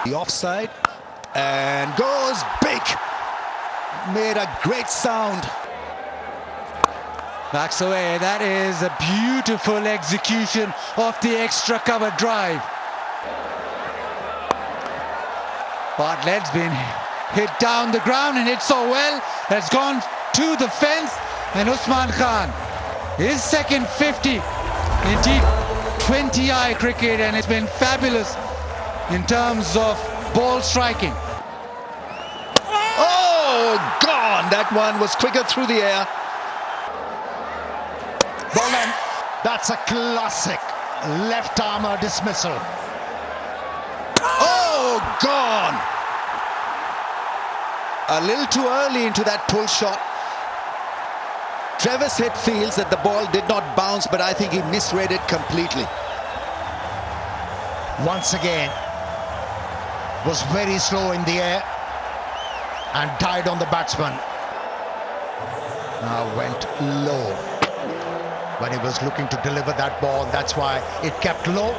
The offside and goes big. Made a great sound. Backs away. That is a beautiful execution of the extra cover drive. Bartlett's been hit down the ground and hit so well has gone to the fence, and Usman Khan, his second 50 in T20I cricket, and it's been fabulous in terms of ball striking. Oh, gone! That one was quicker through the air. Ball end. That's a classic left armour dismissal. Oh, gone! A little too early into that pull shot. Travis Head feels that the ball did not bounce, but I think he misread it completely. Once again, was very slow in the air and died on the batsman. Now went low when he was looking to deliver that ball. That's why it kept low.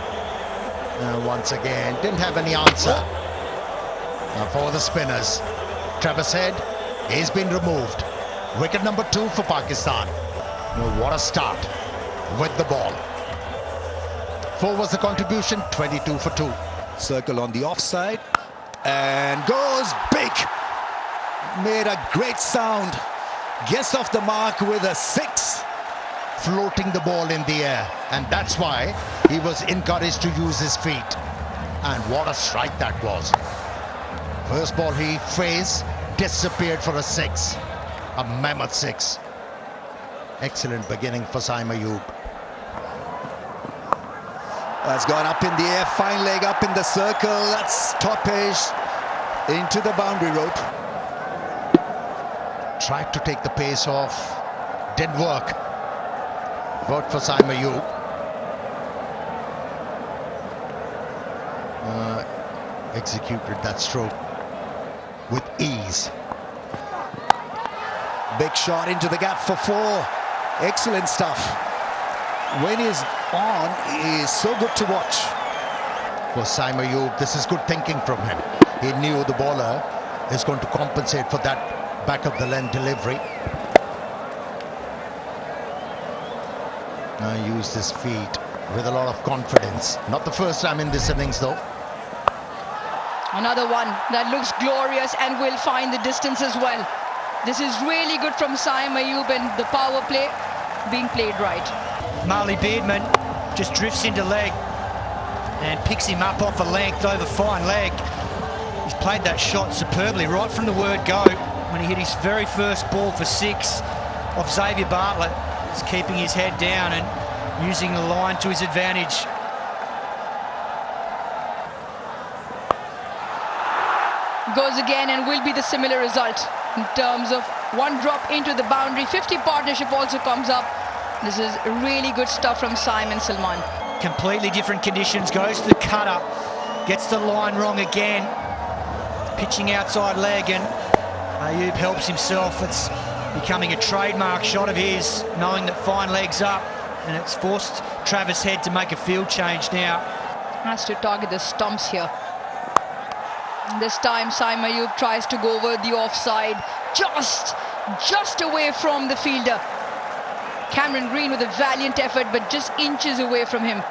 Once again, didn't have any answer for the spinners. Travis Head has been removed. Wicket number 2 for Pakistan. What a start with the ball. 4 was the contribution, 22 for 2. Circle on the offside and goes big. Made a great sound. Gets off the mark with a 6. Floating the ball in the air, and that's why he was encouraged to use his feet. And what a strike that was. First ball he faced, disappeared for a 6. A mammoth 6. Excellent beginning for Saim Ayub. That's gone up in the air, fine leg up in the circle. That's top edge into the boundary rope. Tried to take the pace off, didn't work. Vote for Saim Ayub. Executed that stroke with ease. Big shot into the gap for 4. Excellent stuff. When he's on, he is so good to watch. For Saim Ayub, this is good thinking from him. He knew the bowler is going to compensate for that back of the length delivery. Used his feet with a lot of confidence. Not the first time in this innings though. Another one that looks glorious and will find the distance as well. This is really good from Saim Ayub, and the power play being played right. Marley Beardman just drifts into leg and picks him up off a length over fine leg. He's played that shot superbly right from the word go when he hit his very first ball for 6 off Xavier Bartlett. He's keeping his head down and using the line to his advantage. Goes again and will be the similar result in terms of 1 drop into the boundary. 50 partnership also comes up. This is really good stuff from Simon Salman. Completely different conditions. Goes to the cutter, gets the line wrong again. Pitching outside leg, and Ayub helps himself. It's becoming a trademark shot of his, knowing that fine leg's up, and it's forced Travis Head to make a field change now. Has to target the stumps here. This time Saim Ayub tries to go over the offside, just away from the fielder. Cameron Green with a valiant effort, but just inches away from him.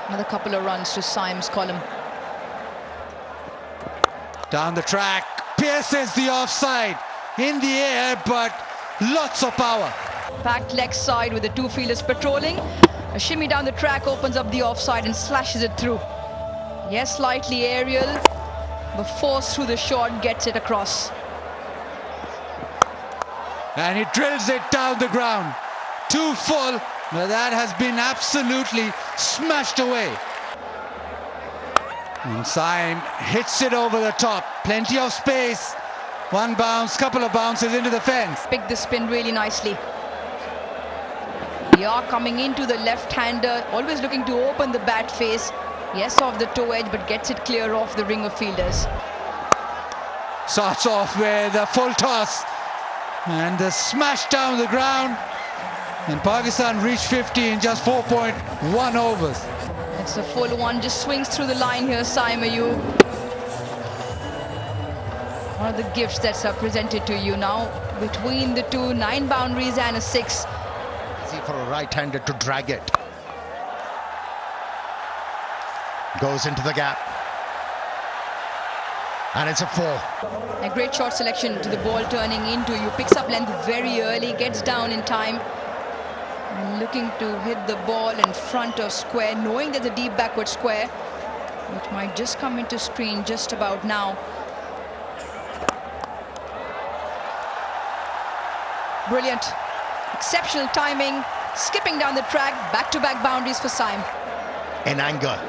Another couple of runs to Saim's column. Down the track, pierces the offside. In the air, but lots of power. Packed leg side with the 2 fielders patrolling. A shimmy down the track opens up the offside and slashes it through. Yes, slightly aerial, but forced through the shot, gets it across. And he drills it down the ground. 2 full, but that has been absolutely smashed away. And Saim hits it over the top. Plenty of space. 1 bounce, couple of bounces into the fence. Picked the spin really nicely. We are coming into the left-hander, always looking to open the bat face. Yes, off the toe edge, but gets it clear off the ring of fielders. Starts off with a full toss. And the smash down the ground. And Pakistan reached 50 in just 4.1 overs. It's a full one, just swings through the line here, Saim Ayub. One of the gifts that's presented to you now. Between the two, 9 boundaries and a 6. Easy for a right-hander to drag it. Goes into the gap. And it's a 4. A great shot selection to the ball turning into you. Picks up length very early, gets down in time. And looking to hit the ball in front of square, knowing there's a deep backward square, which might just come into screen just about now. Brilliant. Exceptional timing. Skipping down the track. Back-to-back boundaries for Saim. In anger.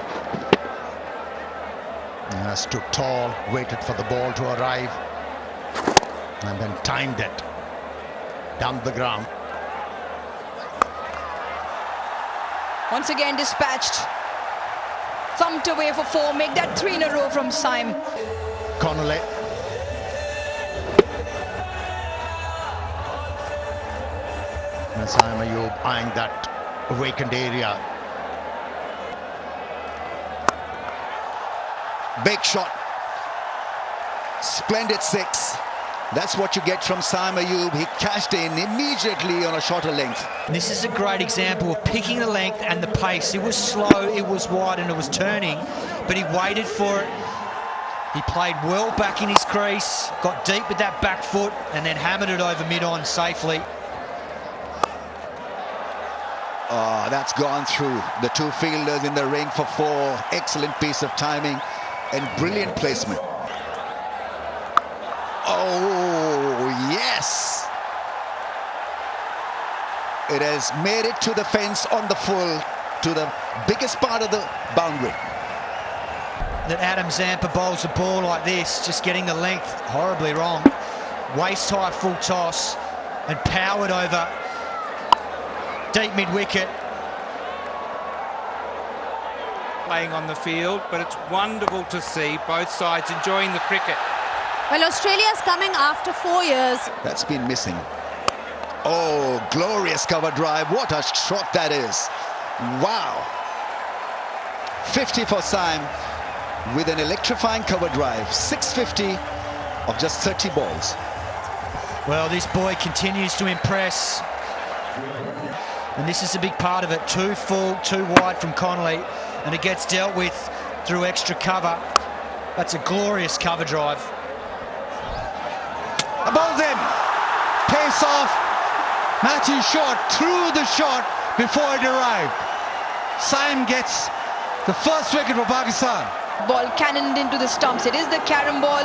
Stood tall, waited for the ball to arrive, and then timed it down the ground. Once again dispatched. Thumped away for 4. Make that 3 in a row from Saim. Connolly. And Saim Ayub eyeing that vacant area. Big shot. Splendid 6. That's what you get from Saim Ayub. He cashed in immediately on a shorter length. This is a great example of picking the length and the pace. It was slow, it was wide, and it was turning, but he waited for it. He played well back in his crease, got deep with that back foot, and then hammered it over mid-on safely. Oh, that's gone through. The 2 fielders in the ring for 4. Excellent piece of timing and brilliant placement. Oh, yes. It has made it to the fence on the full, to the biggest part of the boundary. That Adam Zampa bowls the ball like this, just getting the length horribly wrong. Waist-high full toss and powered over deep mid-wicket. Playing on the field, but it's wonderful to see both sides enjoying the cricket. Well, Australia's coming after 4 years. That's been missing. Oh, glorious cover drive. What a shot that is. Wow. 50 for Saim with an electrifying cover drive. 650 of just 30 balls. Well, this boy continues to impress. And this is a big part of it. 2 full, 2 wide from Connolly. And it gets dealt with through extra cover. That's a glorious cover drive. Bowls in. Pace off. Matthew shot through the shot before it arrived. Saim gets the first wicket for Pakistan. Ball cannoned into the stumps. It is the carom ball.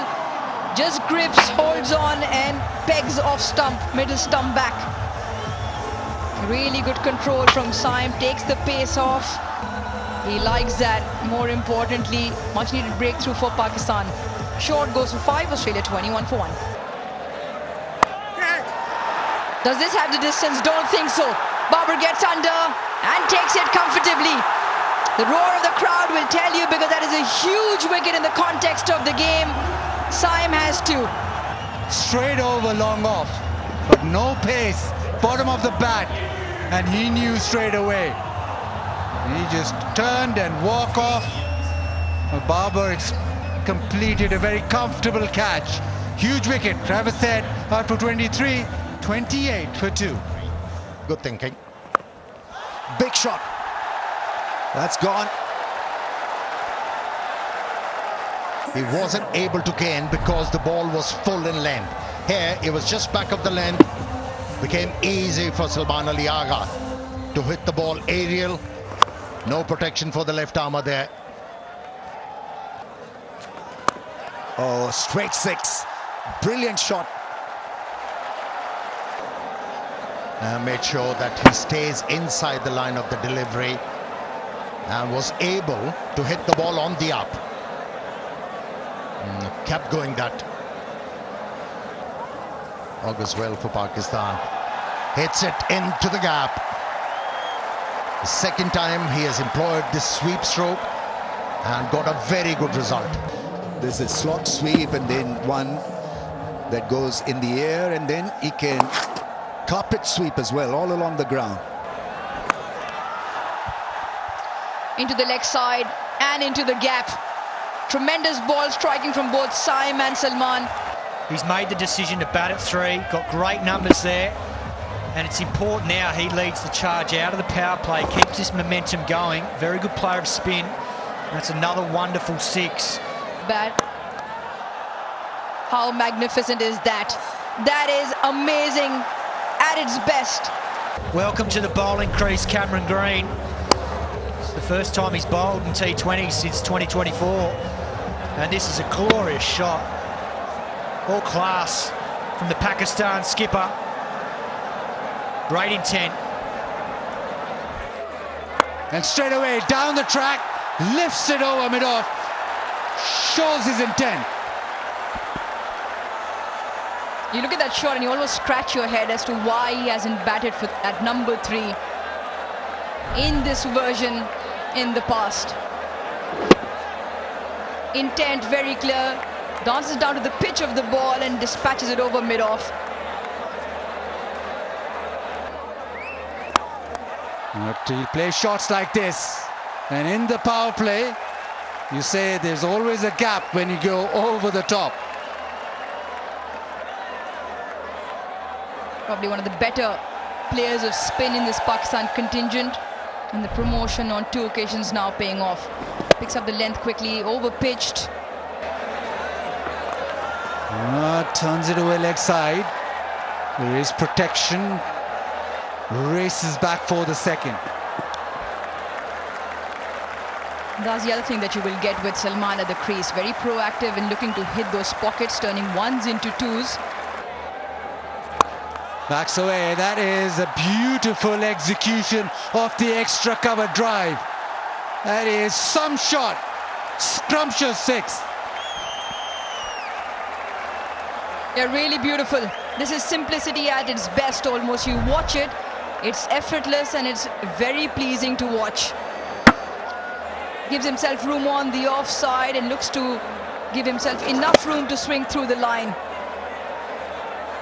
Just grips, holds on and pegs off stump, middle stump back. Really good control from Saim. Takes the pace off. He likes that. More importantly, much needed breakthrough for Pakistan. Short goes for 5, Australia 21 for 1. Does this have the distance? Don't think so. Babar gets under and takes it comfortably. The roar of the crowd will tell you, because that is a huge wicket in the context of the game. Saim has 2. Straight over, long off, but no pace. Bottom of the bat, and he knew straight away. He just turned and walked off. Babar completed a very comfortable catch. Huge wicket. Travis said out for 23, 28 for 2. Good thinking. Big shot. That's gone. He wasn't able to gain because the ball was full in length. Here, it was just back of the length. Became easy for Salman Ali Agha to hit the ball aerial. No protection for the left armour there. Oh, straight 6. Brilliant shot. Made sure that he stays inside the line of the delivery and was able to hit the ball on the up. Kept going that. Augurs well for Pakistan. Hits it into the gap. The second time he has employed this sweep stroke and got a very good result. There's a slot sweep and then one that goes in the air, and then he can carpet sweep as well, all along the ground. Into the leg side and into the gap. Tremendous ball striking from both Saim and Salman. He's made the decision to bat at 3, got great numbers there, and it's important now he leads the charge out of the power play, keeps this momentum going. Very good player of spin. That's another wonderful 6. Bat. How magnificent is that? That is amazing at its best. Welcome to the bowling crease, Cameron Green. It's the first time he's bowled in T20 since 2024, and this is a glorious shot. All class from the Pakistan skipper. Great intent. And straight away down the track, lifts it over mid-off, shows his intent. You look at that shot and you almost scratch your head as to why he hasn't batted for at number 3 in this version in the past. Intent very clear, dances down to the pitch of the ball and dispatches it over mid-off. But he'll play shots like this, and in the power play, you say there's always a gap when you go over the top. Probably one of the better players of spin in this Pakistan contingent, and the promotion on 2 occasions now paying off. Picks up the length quickly, over pitched. Turns it away leg side. There is protection. Races back for the second. That's the other thing that you will get with Salman at the crease. Very proactive in looking to hit those pockets, turning 1s into 2s. Backs away. That is a beautiful execution of the extra cover drive. That is some shot. Scrumptious 6. Yeah, really beautiful. This is simplicity at its best almost. You watch it, it's effortless and it's very pleasing to watch. Gives himself room on the offside and looks to give himself enough room to swing through the line.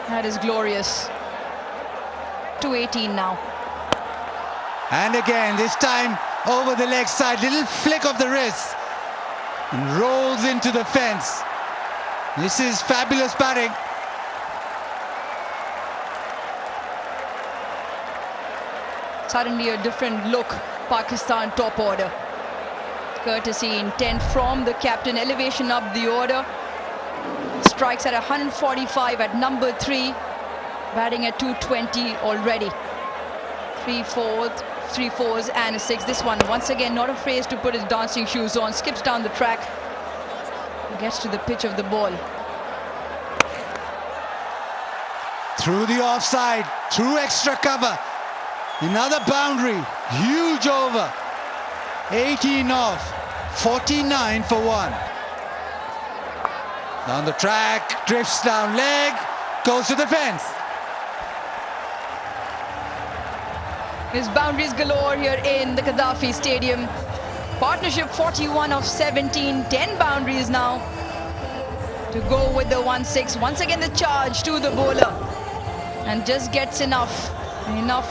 That is glorious. 218 now. And again, this time over the leg side, little flick of the wrist, and rolls into the fence. This is fabulous batting. Suddenly a different look, Pakistan top order. Courtesy, intent from the captain, elevation up the order. Strikes at 145 at number 3, batting at 220 already. 3 fours and a 6. This one, once again, not afraid to put his dancing shoes on, skips down the track, gets to the pitch of the ball. Through the offside, through extra cover. Another boundary, huge over. 18 off, 49 for 1. Down the track, drifts down leg, goes to the fence. There's boundaries galore here in the Gaddafi Stadium. Partnership 41 of 17, 10 boundaries now to go with the 1-6. Once again the charge to the bowler, and just gets enough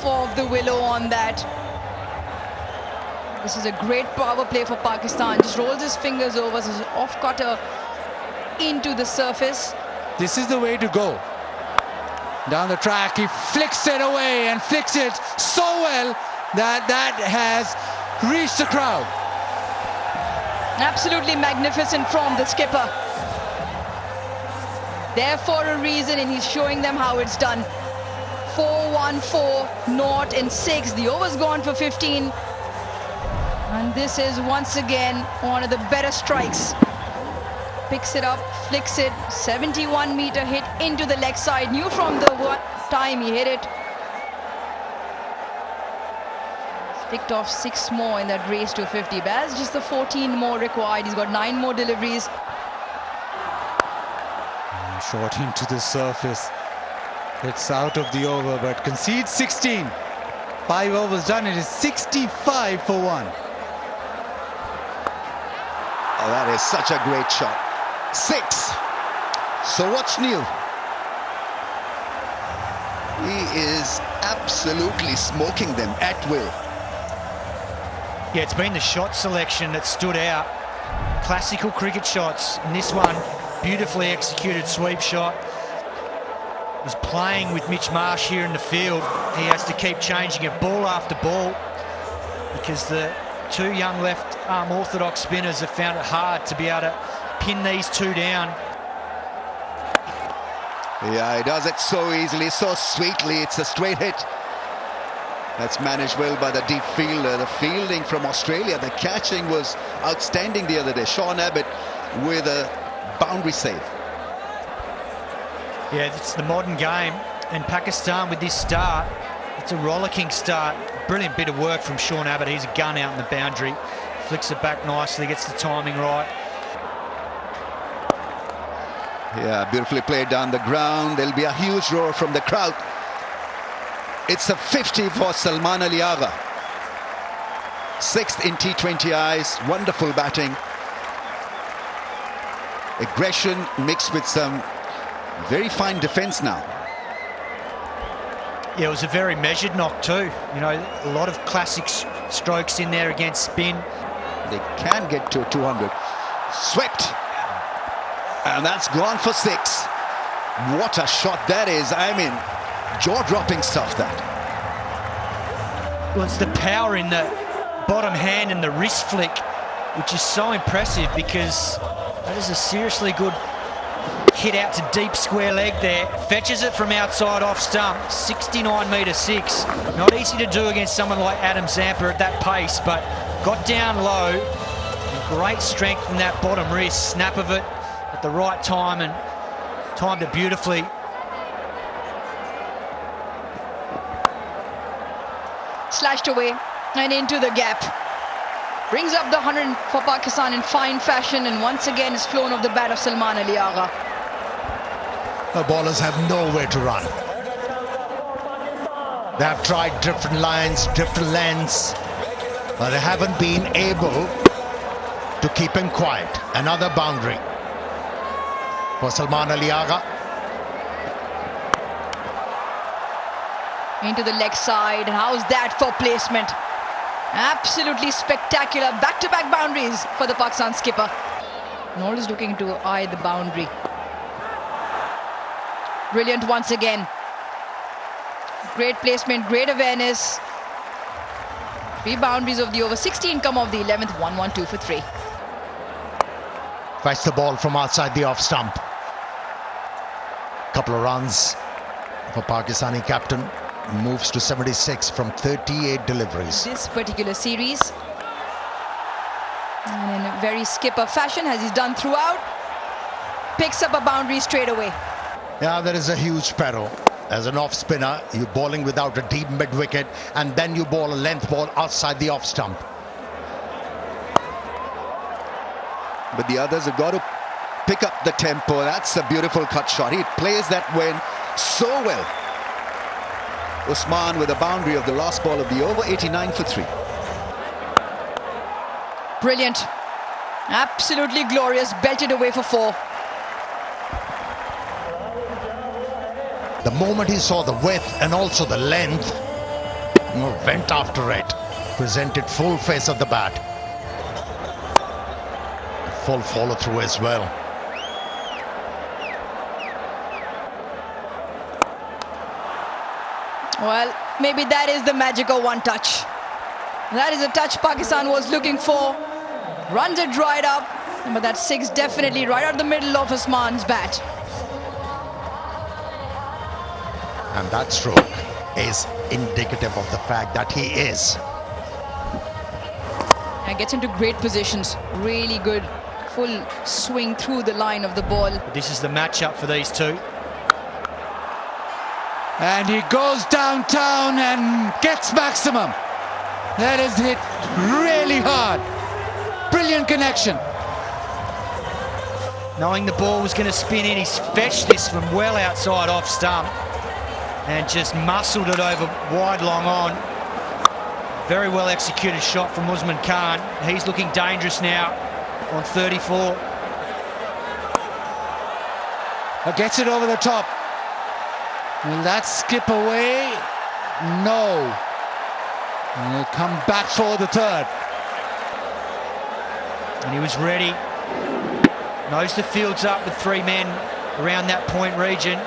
of the willow on that. This is a great power play for Pakistan. Just rolls his fingers over, his off cutter into the surface. This is the way to go. Down the track, he flicks it away and flicks it so well that has reached the crowd. Absolutely magnificent from the skipper. There for a reason, and he's showing them how it's done. 4-1-4, naught and 6. The over's gone for 15. And this is once again one of the better strikes. Picks it up, flicks it, 71-meter hit into the leg side. Knew from the time he hit it. Picked off 6 more in that race to 50. But that's just the 14 more required. He's got 9 more deliveries. Short into the surface. It's out of the over, but concedes 16. 5 overs done. It is 65 for 1. Oh, that is such a great shot. 6. So what's new? He is absolutely smoking them at will. Yeah, it's been the shot selection that stood out. Classical cricket shots, and this one, beautifully executed sweep shot. He's playing with Mitch Marsh here in the field. He has to keep changing it ball after ball because the two young left-arm orthodox spinners have found it hard to be able to pin these two down. Yeah, he does it so easily, so sweetly. It's a straight hit. That's managed well by the deep fielder. The fielding from Australia, the catching was outstanding the other day. Sean Abbott with a boundary save. Yeah, it's the modern game, and Pakistan with this start, it's a rollicking start. Brilliant bit of work from Sean Abbott. He's a gun out in the boundary. Flicks it back nicely, gets the timing right. Yeah, beautifully played down the ground. There'll be a huge roar from the crowd. It's a 50 for Salman Ali Agha. 6th in T20Is. Wonderful batting. Aggression mixed with some very fine defense now. Yeah, it was a very measured knock too. You know, a lot of classic strokes in there against spin. They can get to 200. Swept. And that's gone for 6. What a shot that is. I mean, jaw-dropping stuff, that. Well, it's the power in the bottom hand and the wrist flick, which is so impressive because that is a seriously good hit out to deep square leg there. Fetches it from outside off stump, 69m6. Not easy to do against someone like Adam Zampa at that pace, but got down low. Great strength in that bottom wrist. Snap of it at the right time and timed it beautifully. Slashed away and into the gap. Brings up the 100 for Pakistan in fine fashion, and once again is flown off the bat of Salman Ali Agha. The bowlers have nowhere to run. They have tried different lines, different lengths, but they haven't been able to keep him quiet. Another boundary for Salman Ali Agha. Into the leg side, and how's that for placement? Absolutely spectacular. Back-to-back boundaries for the Pakistan skipper. And always looking to eye the boundary. Brilliant once again. Great placement, great awareness. 3 boundaries of the over. 16 come off the 11th. 1-1-2 for 3. Fetch the ball from outside the off stump. Couple of runs for Pakistani captain. Moves to 76 from 38 deliveries. This particular series, and in a very skipper fashion, as he's done throughout, picks up a boundary straight away. Yeah, there is a huge peril. As an off spinner, you're bowling without a deep mid wicket, and then you bowl a length ball outside the off stump. But the others have got to pick up the tempo. That's a beautiful cut shot. He plays that one so well. Usman with a boundary of the last ball of the over. 89 for 3. Brilliant. Absolutely glorious. Belted away for 4. The moment he saw the width and also the length, went after it. Presented full face of the bat. Full follow through as well. Well, maybe that is the magical one touch. That is a touch Pakistan was looking for. Runs it right up, but that 6 definitely right out the middle of Usman's bat. And that stroke is indicative of the fact that he is. And gets into great positions. Really good full swing through the line of the ball. This is the matchup for these two. And he goes downtown and gets maximum. That is hit really hard. Brilliant connection. Knowing the ball was going to spin in, he's fetched this from well outside off stump and just muscled it over wide long on. Very well executed shot from Usman Khan. He's looking dangerous now on 34. Gets it over the top. Will that skip away? No. And he'll come back for the third. And he was ready. Knows the field's up with 3 men around that point region.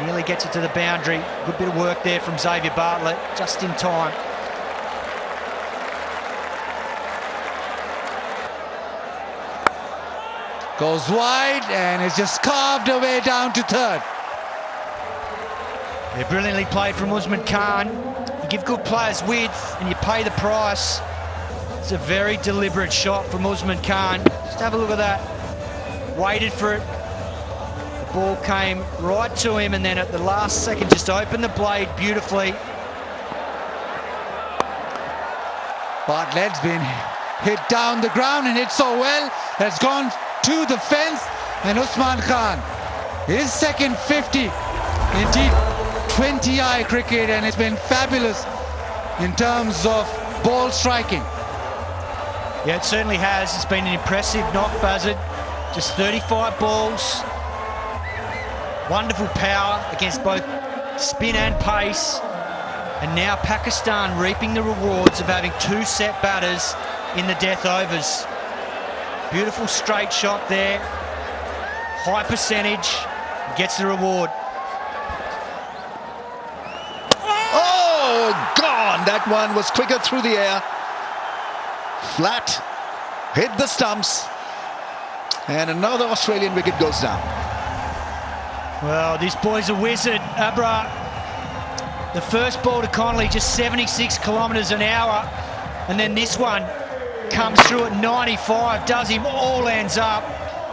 Nearly gets it to the boundary. Good bit of work there from Xavier Bartlett, just in time. Goes wide and it's just carved away down to third. They're brilliantly played from Usman Khan. You give good players width and you pay the price. It's a very deliberate shot from Usman Khan. Just have a look at that. Waited for it. The ball came right to him and then at the last second just opened the blade beautifully. Bartlett's been hit down the ground and hit so well that's gone to the fence, and Usman Khan, his second 50 in T20I cricket, and it's been fabulous in terms of ball striking. Yeah, it certainly has. It's been an impressive knock, Buzzard. Just 35 balls. Wonderful power against both spin and pace. And now Pakistan reaping the rewards of having 2 set batters in the death overs. Beautiful straight shot there. High percentage. Gets the reward. Oh, gone! That one was quicker through the air. Flat. Hit the stumps. And another Australian wicket goes down. Well, this boy's a wizard. Abrar. The first ball to Connolly, just 76 kilometres an hour. And then this one comes through at 95, does him all ends up,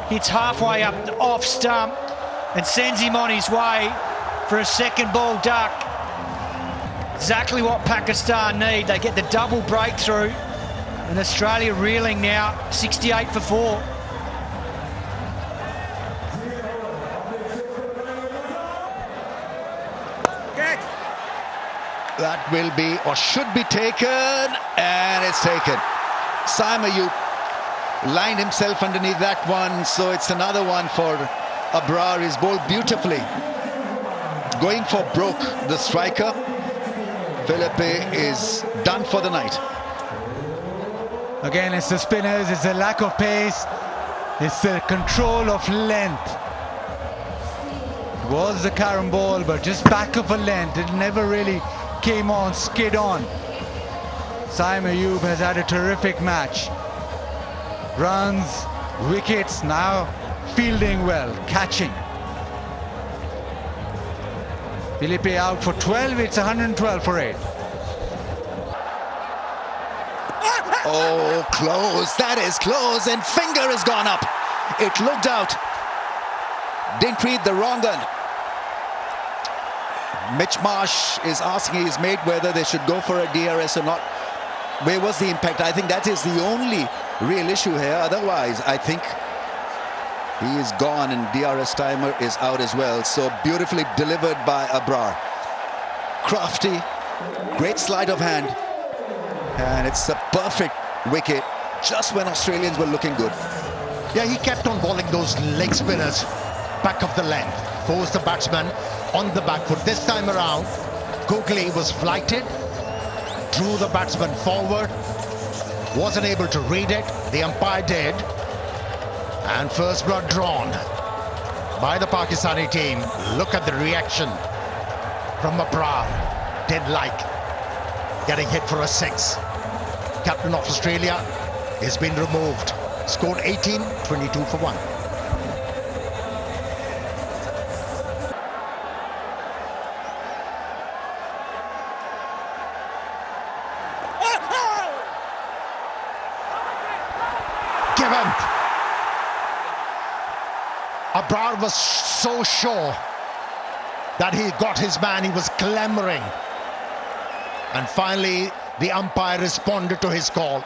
hits halfway up off stump and sends him on his way for a second ball duck. Exactly what Pakistan need. They get the double breakthrough and Australia reeling now, 68 for 4. That will be or should be taken, and it's taken. Saim Ayub lined himself underneath that one, so it's another one for Abrar. He's bowled beautifully. Going for broke, the striker. Philippe is done for the night. Again, it's the spinners, it's the lack of pace, it's the control of length. It was the carom ball, but just back of a length. It never really came on, skid on. Saim Ayub has had a terrific match. Runs, wickets, now fielding well, catching. Philippe out for 12, it's 112 for 8. Oh, close, that is close, and finger has gone up. It looked out. Didn't read the wrong one. Mitch Marsh is asking his mate whether they should go for a DRS or not. Where was the impact? I think that is the only real issue here. Otherwise, I think he is gone and DRS timer is out as well. So beautifully delivered by Abrar. Crafty, great sleight of hand. And it's a perfect wicket just when Australians were looking good. Yeah, he kept on bowling those leg spinners back of the length. Forced the batsman on the back foot. This time around, Googly was flighted, drew the batsman forward, wasn't able to read it. The umpire did. And first blood drawn by the Pakistani team. Look at the reaction from Abrar. Didn't like getting hit for a 6. Captain of Australia has been removed. Scored 18, 22 for 1. Give him. Abrar was so sure that he got his man. He was clamoring. And finally, the umpire responded to his call.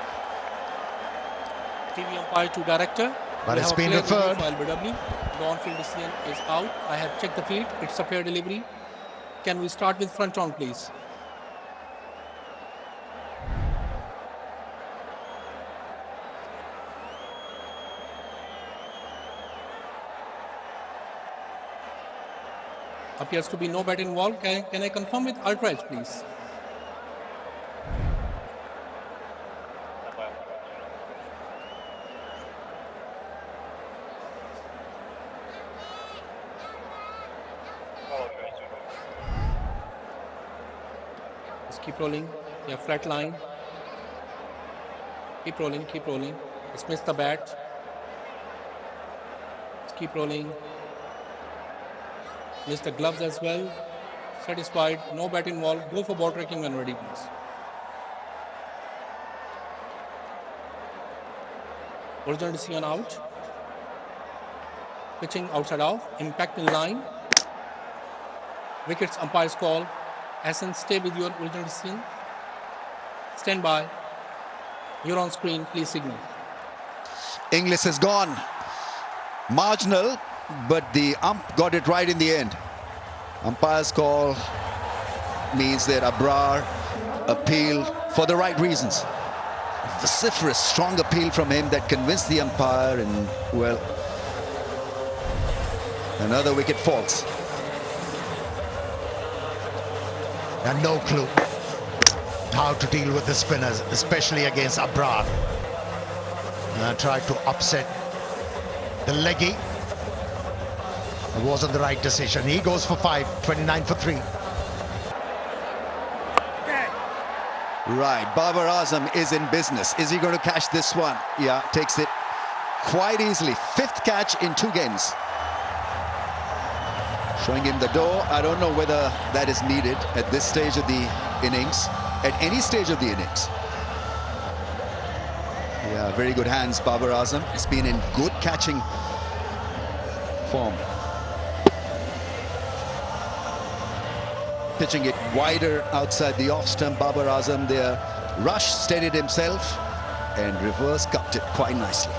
TV umpire to director. But it's been referred. LBW. The on-field decision is out. I have checked the field. It's a fair delivery. Can we start with front on, please? Appears to be no bat involved. Can I confirm with ultra edge, please? Just keep rolling. Yeah, flat line. Keep rolling, keep rolling. Dismiss the bat. Just keep rolling. Miss the gloves as well. Satisfied. No bat involved. Go for ball tracking when ready, please. Original decision out. Pitching outside off. Impact in line. Wickets umpire's call. Asan, stay with your original decision. Stand by. You're on screen. Please signal. Inglis is gone. Marginal, but the ump got it right in the end. Umpire's call means that Abrar appealed for the right reasons. Vociferous, strong appeal from him that convinced the umpire, and well, another wicket falls. And no clue how to deal with the spinners, especially against Abrar. Tried to upset the leggy. It wasn't the right decision. He goes for 5, 29 for 3. Right, Babar Azam is in business. Is he going to catch this one? Yeah, takes it quite easily. 5th catch in 2 games. Showing him the door. I don't know whether that is needed at this stage of the innings, at any stage of the innings. Yeah, very good hands, Babar Azam. He's been in good catching form. Pitching it wider outside the off stump. Babar Azam there. Rush steadied himself and reverse cupped it quite nicely.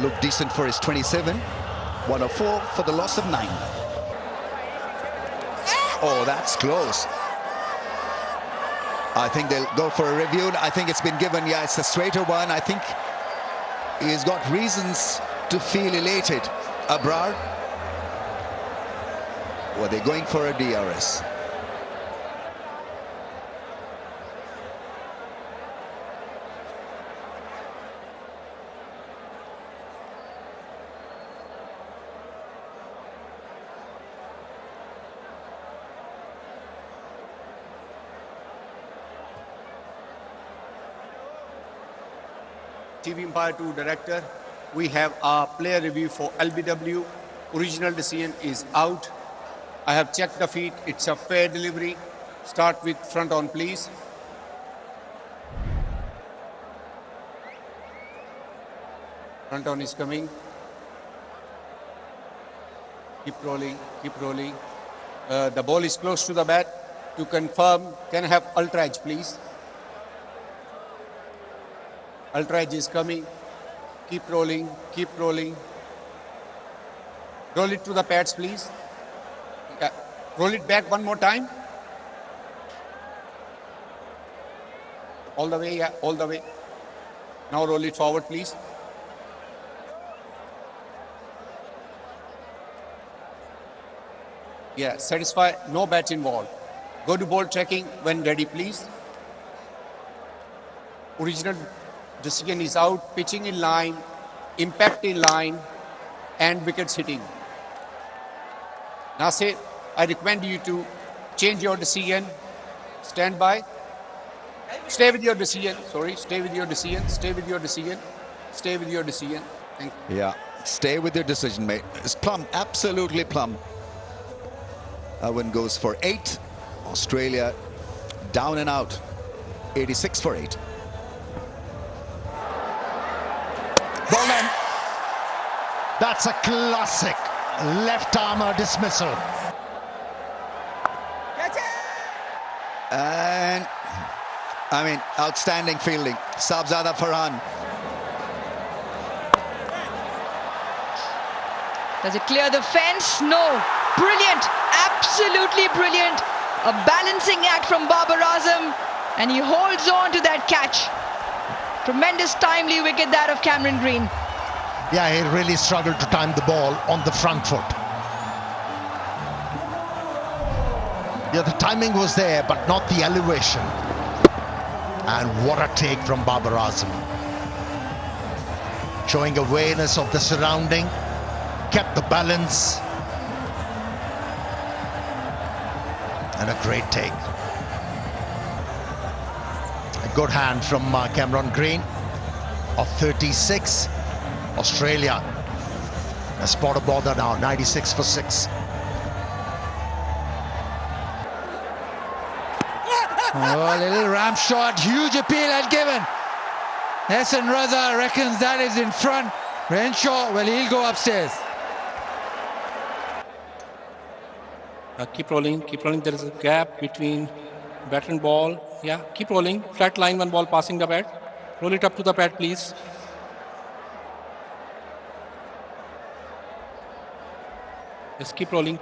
Looked decent for his 27. 104 for the loss of 9. Oh, that's close. I think they'll go for a review. I think it's been given. Yeah, it's a straighter one. I think he's got reasons to feel elated. Abrar. Well, they're going for a DRS. TV Umpire 2 Director, we have a player review for LBW. Original decision is out. I have checked the feet. It's a fair delivery. Start with front on, please. Front on is coming. Keep rolling, keep rolling. The ball is close to the bat. To confirm, can I have ultra edge, please? Ultra edge is coming. Keep rolling, keep rolling. Roll it to the pads, please. Yeah. Roll it back one more time. All the way, yeah, all the way. Now roll it forward, please. Yeah, satisfy, no bat involved. Go to ball tracking when ready, please. Original decision is out, pitching in line, impact in line, and wickets hitting. Nasir, I recommend you to change your decision. Stand by. Stay with your decision. Sorry, stay with your decision. Stay with your decision. Stay with your decision. Thank you. Yeah, stay with your decision, mate. It's plumb, absolutely plumb. That one goes for 8. Australia down and out. 86 for 8. Bowman. That's a classic left armour dismissal. And I mean, outstanding fielding. Sabzada Farhan. Does it clear the fence? No. Brilliant. Absolutely brilliant. A balancing act from Babar Azam, and he holds on to that catch. Tremendous timely wicket that of Cameron Green. Yeah, he really struggled to time the ball on the front foot. Yeah, the timing was there, but not the elevation. And what a take from Babar Azam. Showing awareness of the surrounding, kept the balance. And a great take. A good hand from Cameron Green of 36. Australia a spot of bother now, 96 for 6. Oh, a little ramp shot, huge appeal had given. Hassan Raza reckons that is in front. Renshaw, well, he'll go upstairs. Keep rolling. There is a gap between bat and ball. Yeah, keep rolling. Flat line, one ball passing the bat. Roll it up to the pad, please. Just keep rolling.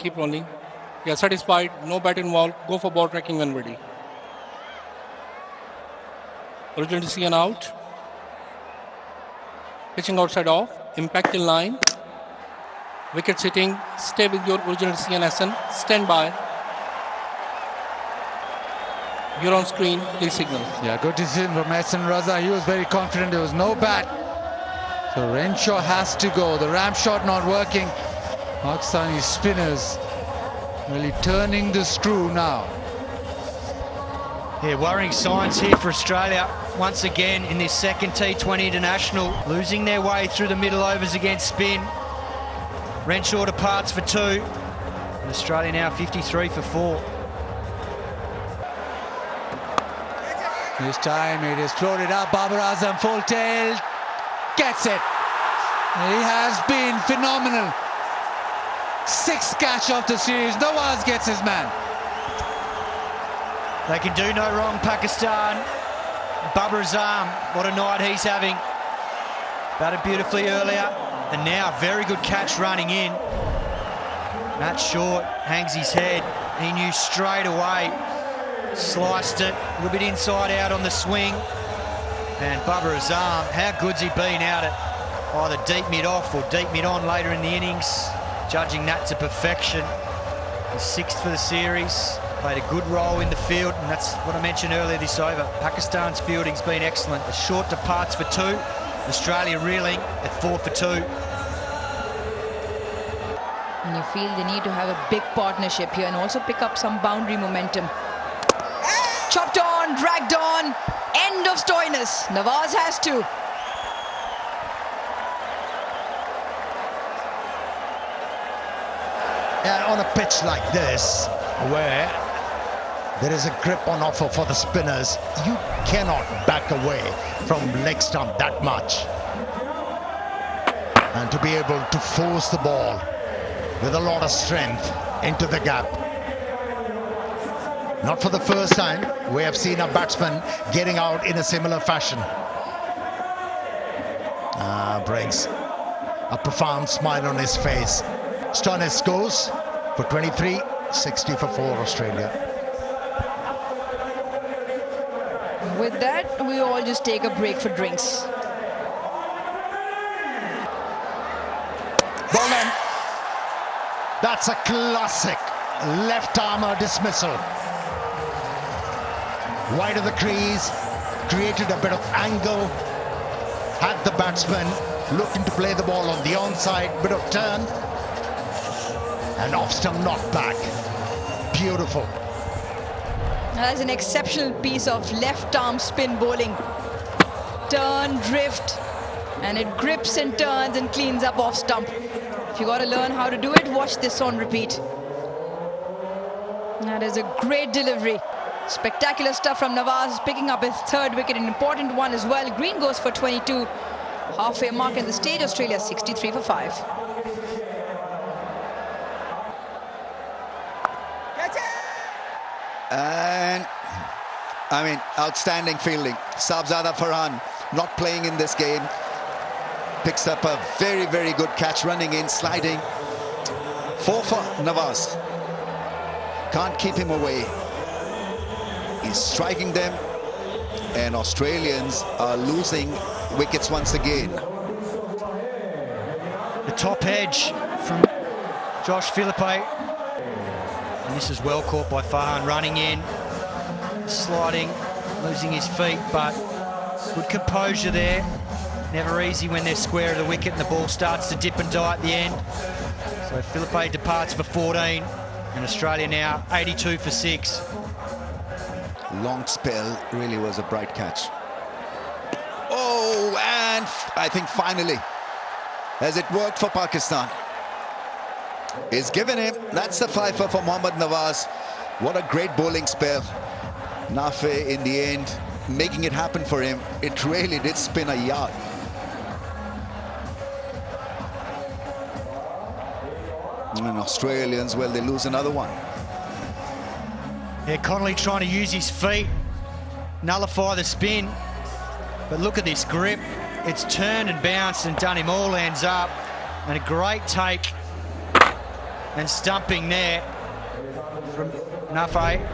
Yeah, satisfied. No bat involved. Go for ball tracking when ready. Original decision out. Pitching outside off. Impact in line. Wicket sitting. Stay with your original decision, Hassan. Stand by. You're on screen. Please signal. Yeah, good decision from Hassan Raza. He was very confident. There was no bat. So Renshaw has to go. The ramp shot not working. Pakistani spinners really turning the screw now. Yeah, worrying signs here for Australia. Once again in this second T20 international, losing their way through the middle overs against spin. Renshaw departs for 2. And Australia now 53 for 4. This time it is floated up. Babar Azam full tail. Gets it. He has been phenomenal. 6th catch of the series. Nawaz gets his man. They can do no wrong, Pakistan. Babar Azam, what a night he's having. Batted beautifully earlier, and now very good catch running in. Matt Short hangs his head. He knew straight away. Sliced it, a little bit inside out on the swing. And Babar Azam, how good's he been out at either deep mid-off or deep mid-on later in the innings? Judging that to perfection. His 6th for the series. Played a good role in the field, and that's what I mentioned earlier this over. Pakistan's fielding's been excellent. The Short departs for 2. Australia reeling at 4 for 2. And you feel they need to have a big partnership here and also pick up some boundary momentum. Chopped on, dragged on, end of Stoinis. Nawaz has to. And on a pitch like this, where there is a grip on offer for the spinners, you cannot back away from leg stump that much. And to be able to force the ball with a lot of strength into the gap. Not for the first time, we have seen a batsman getting out in a similar fashion. Brings a profound smile on his face. Stoinis goes for 23, 60 for 4 Australia. With that, we all just take a break for drinks. Bowman. That's a classic left-armer dismissal. Wide of the crease, created a bit of angle, had the batsman looking to play the ball on the onside, bit of turn, and off-stump knocked back. Beautiful. That's an exceptional piece of left-arm spin bowling. Turn, drift, and it grips and turns and cleans up off-stump. If you got to learn how to do it, watch this on repeat. That is a great delivery. Spectacular stuff from Nawaz, picking up his 3rd wicket, an important one as well. Green goes for 22. Halfway mark in the stage, Australia 63 for 5. And I mean, outstanding fielding. Sabzada Farhan not playing in this game. Picks up a very, very good catch running in, sliding. 4 for Nawaz. Can't keep him away. He's striking them and Australians are losing wickets once again. The top edge from Josh Philippe. And this is well caught by Farhan, running in, sliding, losing his feet, but good composure there. Never easy when they're square of the wicket and the ball starts to dip and die at the end. So Philippe departs for 14, and Australia now 82 for 6. Long spell, really was a bright catch. Oh, and I think finally, has it worked for Pakistan? He's given him, that's the fifer for Mohammad Nawaz. What a great bowling spell. Nafe in the end, making it happen for him. It really did spin a yard. And Australians, well, they lose another one. Yeah, Connolly trying to use his feet, nullify the spin. But look at this grip. It's turned and bounced and done him all ends up. And a great take and stumping there from Nafe.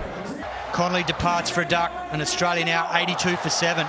Connolly departs for a duck, and Australia now 82 for 7.